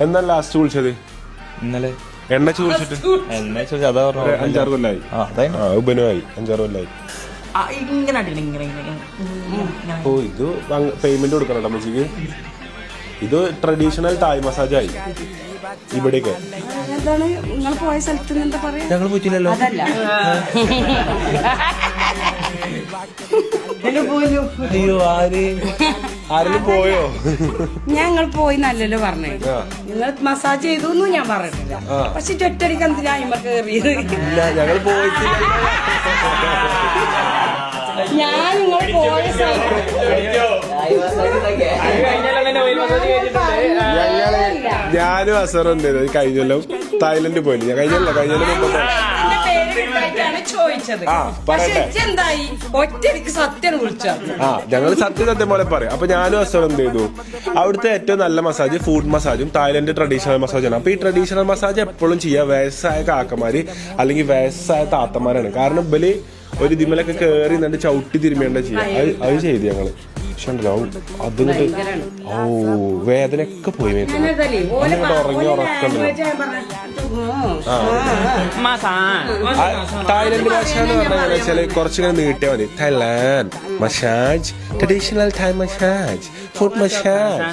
എന്നാ ലാസ്റ്റ് വിളിച്ചത്? ഇന്നലെ എണ്ണ ചോദിച്ചിട്ട് എന്നെ ചോദിച്ചു അതാ പറഞ്ഞു 5-6 കൊല്ലായി. ഉപനുമായി 5-6 കൊല്ലായി. ഓ ഇത് പേയ്മെന്റ് കൊടുക്കണം അമ്മച്ചിക്ക്. ഇത് ട്രഡീഷണൽ തായ് മസാജ് ആയി ഇവിടേക്ക്. എന്താണ് നിങ്ങൾ പോയ സ്ഥലത്ത് എന്താ പറയാ? ഞങ്ങൾ പോയിട്ടില്ലല്ലോ. അയ്യോ ആരെങ്കിലും പോയോ? ഞങ്ങൾ പോയി നല്ലല്ലോ പറഞ്ഞേ. നിങ്ങൾ മസാജ് ചെയ്തു ഞാൻ പറഞ്ഞിട്ടില്ല. പക്ഷെ ഒറ്റടിക്ക് എന്തിനാ അയിമ കേറിയത്? ഇല്ല ഞങ്ങൾ പോയിട്ടില്ല. ഞാൻ നിങ്ങൾ പോയ ഞാനും അസറും എന്താ കഴിഞ്ഞല്ലോ തായ്ലൻഡ് പോയില്ല. ഞാൻ കഴിഞ്ഞല്ലോ ചോദിച്ചത്. എന്തായി ഒറ്റടിക്ക് സത്യം വിളിച്ചത്. ഞങ്ങൾ സത്യം പോലെ പറയാം. അപ്പൊ ഞാനും അസറും എന്ത് ചെയ്തു, അവിടുത്തെ ഏറ്റവും നല്ല മസാജ് ഫുഡ് മസാജും തായ്ലൻഡ് ട്രഡീഷണൽ മസാജാണ്. അപ്പൊ ഈ ട്രഡീഷണൽ മസാജ് എപ്പോഴും ചെയ്യാ വയസ്സായ കാക്കമാര് അല്ലെങ്കിൽ വയസ്സായ താത്തമാരാണ്. കാരണം ഇവര് ഒരു ഇതിമലൊക്കെ കേറി എന്നിട്ട് ചവിട്ടി തിരുമേണ്ട ചെയ്യാം. അത് ചെയ്തു ഞങ്ങള്. പക്ഷെ ഉണ്ടല്ലോ അതിങ്ങോട്ട് വേദനയൊക്കെ പോയി ഉറങ്ങി ഉറക്കണ്ടല്ലോ. തായ്ലൻഡ് ഭാഷ എന്ന് പറഞ്ഞാൽ വെച്ചാല് കുറച്ചിങ്ങനെ നീട്ടിയാൽ മതി. Thailand massage, traditional Thai massage, foot massage.